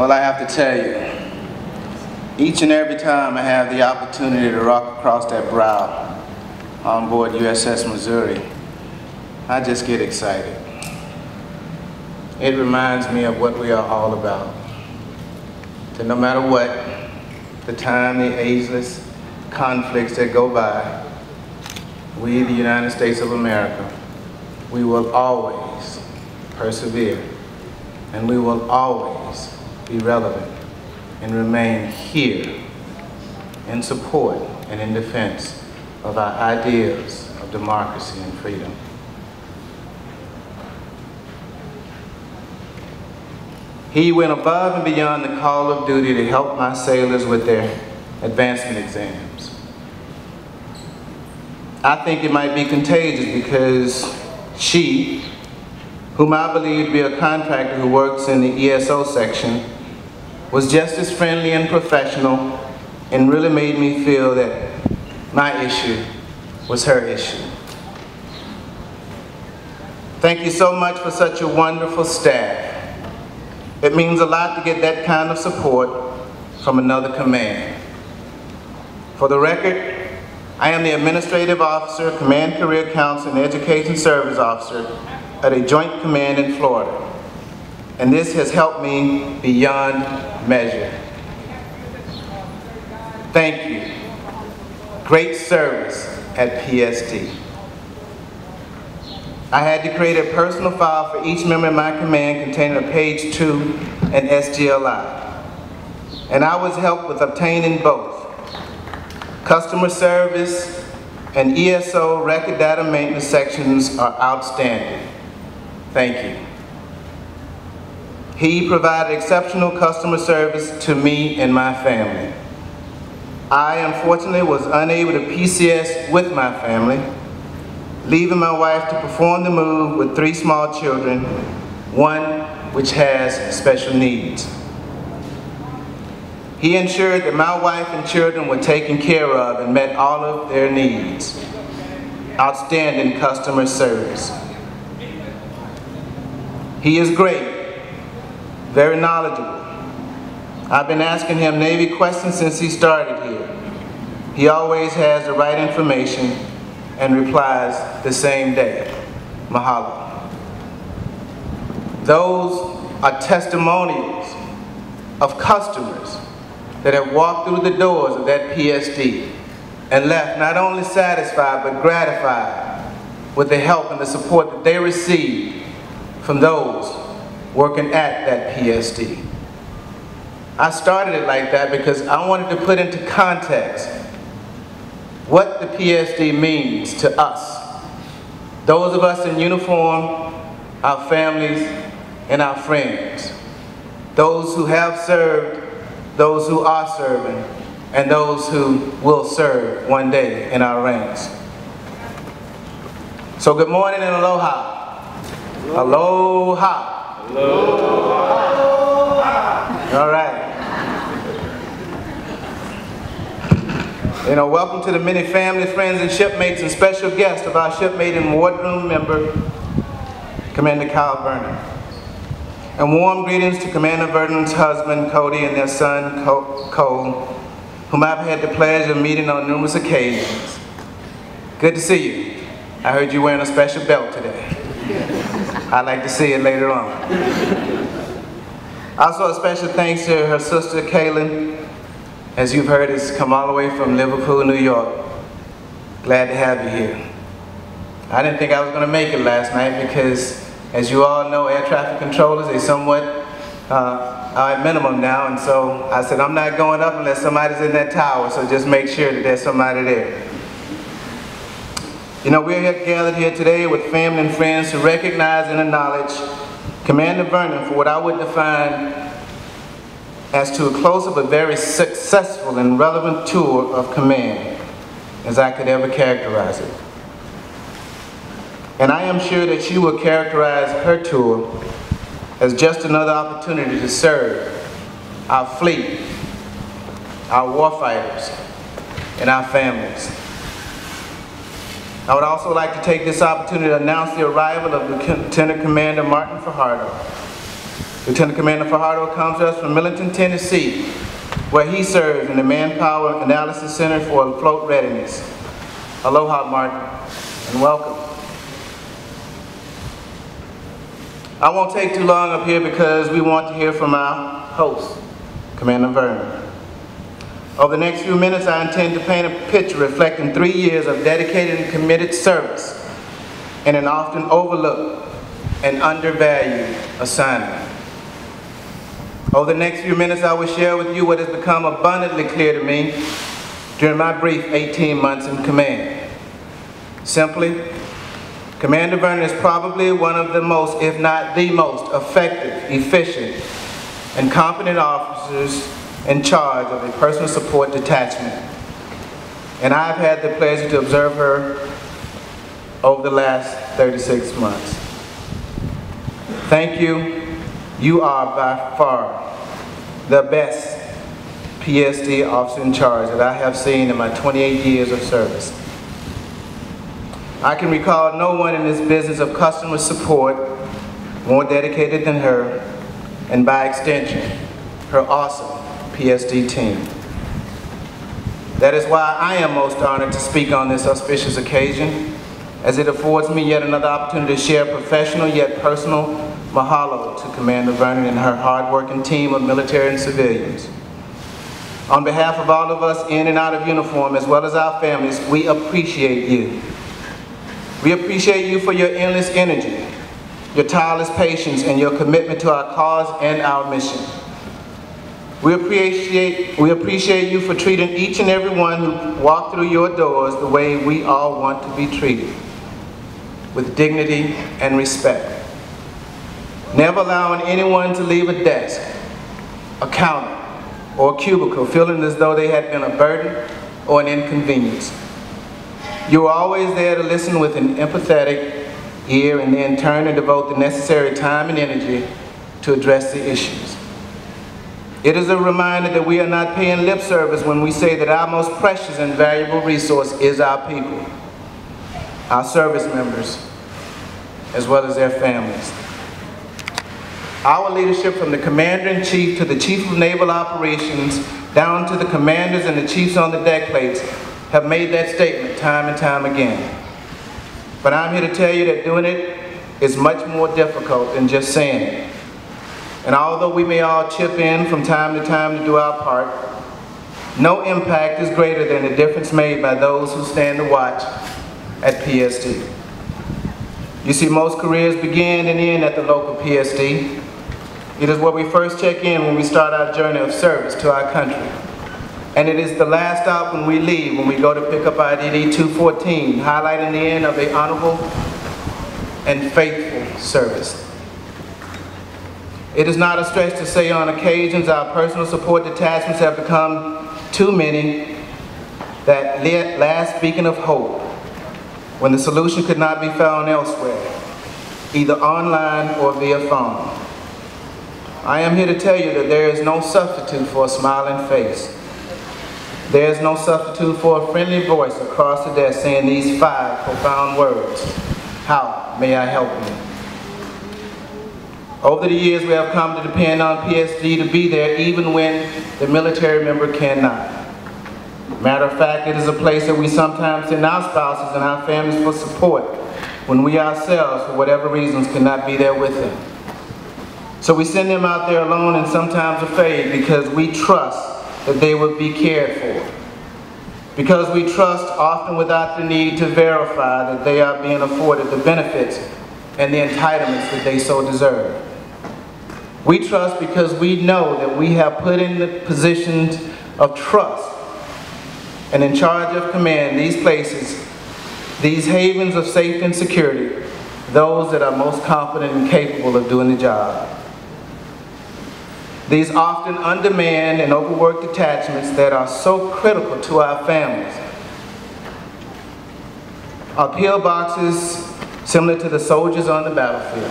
Well, I have to tell you, each and every time I have the opportunity to rock across that brow on board USS Missouri, I just get excited. It reminds me of what we are all about. That no matter what, the time, the ageless conflicts that go by, we, the United States of America, we will always persevere, and we will always be relevant and remain here in support and in defense of our ideals of democracy and freedom. He went above and beyond the call of duty to help my sailors with their advancement exams. I think it might be contagious because she, whom I believe to be a contractor who works in the ESO section, was just as friendly and professional and really made me feel that my issue was her issue. Thank you so much for such a wonderful staff. It means a lot to get that kind of support from another command. For the record, I am the Administrative Officer, Command Career Counsel, and Education Service Officer at a Joint Command in Florida. And this has helped me beyond measure. Thank you. Great service at PSD. I had to create a personal file for each member of my command containing a page 2 and SGLI. And I was helped with obtaining both customer service and ESO record data maintenance sections are outstanding. Thank you. He provided exceptional customer service to me and my family. I, unfortunately, was unable to PCS with my family, leaving my wife to perform the move with 3 small children, one which has special needs. He ensured that my wife and children were taken care of and met all of their needs. Outstanding customer service. He is great, very knowledgeable. I've been asking him Navy questions since he started here. He always has the right information and replies the same day. Mahalo. Those are testimonials of customers that have walked through the doors of that PSD and left not only satisfied but gratified with the help and the support that they received from those working at that PSD. I started it like that because I wanted to put into context what the PSD means to us, those of us in uniform, our families, and our friends, those who have served, those who are serving, and those who will serve one day in our ranks. So good morning and aloha. Aloha. Aloha. All right. You know, welcome to the many family, friends, and shipmates and special guests of our shipmate and wardroom member, Commander Kyle Vernon. And warm greetings to Commander Vernon's husband, Cody, and their son, Cole, whom I've had the pleasure of meeting on numerous occasions. Good to see you. I heard you wearing a special belt today. I'd like to see it later on. Also, a special thanks to her sister, Kaylin, as you've heard, has come all the way from Liverpool, New York. Glad to have you here. I didn't think I was going to make it last night because, as you all know, air traffic controllers, they somewhat are at minimum now, and so I said, I'm not going up unless somebody's in that tower, so just make sure that there's somebody there. You know, we're gathered here today with family and friends to recognize and acknowledge Commander Vernon for what I would define as to a closer but very successful and relevant tour of command as I could ever characterize it. And I am sure that she will characterize her tour as just another opportunity to serve our fleet, our warfighters, and our families. I would also like to take this opportunity to announce the arrival of Lieutenant Commander Martin Fajardo. Lieutenant Commander Fajardo comes to us from Millington, Tennessee, where he serves in the Manpower Analysis Center for Float Readiness. Aloha, Martin, and welcome. I won't take too long up here because we want to hear from our host, Commander Vernon. Over the next few minutes, I intend to paint a picture reflecting 3 years of dedicated and committed service in an often overlooked and undervalued assignment. Over the next few minutes, I will share with you what has become abundantly clear to me during my brief 18 months in command. Simply, Commander Vernon is probably one of the most, if not the most, effective, efficient, and competent officers in charge of a personal support detachment. And I've had the pleasure to observe her over the last 36 months. Thank you. You are by far the best PSD officer in charge that I have seen in my 28 years of service. I can recall no one in this business of customer support more dedicated than her, and by extension, her awesome PSD team. That is why I am most honored to speak on this auspicious occasion, as it affords me yet another opportunity to share professional yet personal mahalo to Commander Vernon and her hard-working team of military and civilians. On behalf of all of us in and out of uniform, as well as our families, we appreciate you. We appreciate you for your endless energy, your tireless patience, and your commitment to our cause and our mission. We appreciate you for treating each and every one who walked through your doors the way we all want to be treated, with dignity and respect. Never allowing anyone to leave a desk, a counter, or a cubicle feeling as though they had been a burden or an inconvenience. You were always there to listen with an empathetic ear and then turn and devote the necessary time and energy to address the issues. It is a reminder that we are not paying lip service when we say that our most precious and valuable resource is our people, our service members, as well as their families. Our leadership, from the Commander-in-Chief to the Chief of Naval Operations, down to the commanders and the chiefs on the deck plates, have made that statement time and time again. But I'm here to tell you that doing it is much more difficult than just saying it. And although we may all chip in from time to time to do our part, no impact is greater than the difference made by those who stand to watch at PSD. You see, most careers begin and end at the local PSD. It is where we first check in when we start our journey of service to our country. And it is the last stop when we leave, when we go to pick up our DD 214, highlighting the end of a honorable and faithful service. It is not a stretch to say on occasions our personal support detachments have become too many, that last beacon of hope when the solution could not be found elsewhere, either online or via phone. I am here to tell you that there is no substitute for a smiling face. There is no substitute for a friendly voice across the desk saying these 5 profound words: how may I help you? Over the years, we have come to depend on PSD to be there even when the military member cannot. Matter of fact, it is a place that we sometimes send our spouses and our families for support when we ourselves, for whatever reasons, cannot be there with them. So we send them out there alone and sometimes afraid because we trust that they will be cared for. Because we trust, often without the need to verify, that they are being afforded the benefits and the entitlements that they so deserve. We trust because we know that we have put in the positions of trust and in charge of command these places, these havens of safety and security, those that are most competent and capable of doing the job. These often undemanded and overworked detachments that are so critical to our families are pill boxes similar to the soldiers on the battlefield.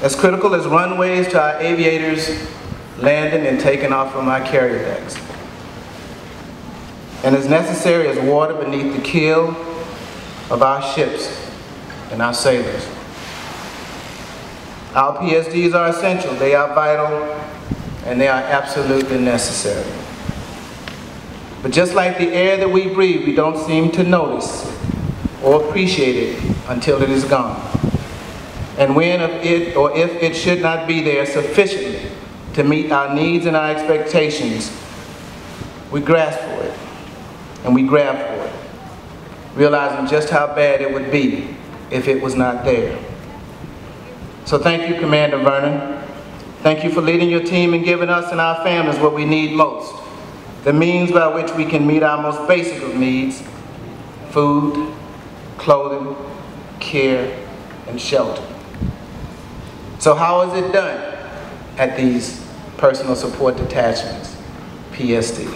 As critical as runways to our aviators landing and taking off from our carrier decks. And as necessary as water beneath the keel of our ships and our sailors. Our PSDs are essential, they are vital, and they are absolutely necessary. But just like the air that we breathe, we don't seem to notice or appreciate it until it is gone. And when if it should not be there sufficiently to meet our needs and our expectations, we grasp for it and we grab for it, realizing just how bad it would be if it was not there. So thank you, Commander Vernon. Thank you for leading your team and giving us and our families what we need most, the means by which we can meet our most basic of needs: food, clothing, care, and shelter. So how is it done at these personal support detachments, PSD?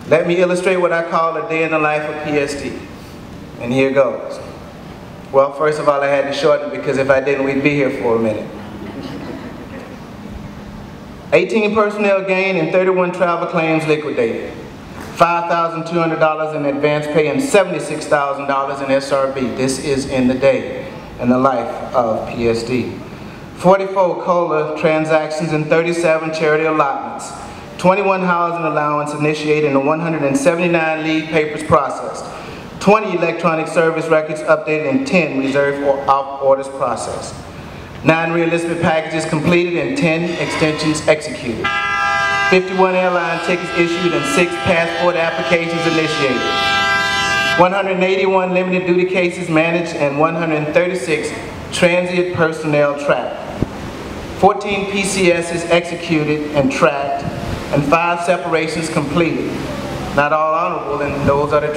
Let me illustrate what I call a day in the life of PSD. And here goes. Well, first of all, I had to shorten it because if I didn't, we'd be here for a minute. 18 personnel gained and 31 travel claims liquidated. $5,200 in advance pay and $76,000 in SRB. This is in the day in the life of PSD. 44 COLA transactions and 37 charity allotments. 21 housing allowance initiated and 179 leave papers processed. 20 electronic service records updated and 10 reserve orders processed. 9 reenlistment packages completed and 10 extensions executed. 51 airline tickets issued and 6 passport applications initiated. 181 limited duty cases managed and 136 transient personnel tracked. 14 PCSs executed and tracked and 5 separations completed. Not all honorable, and those are the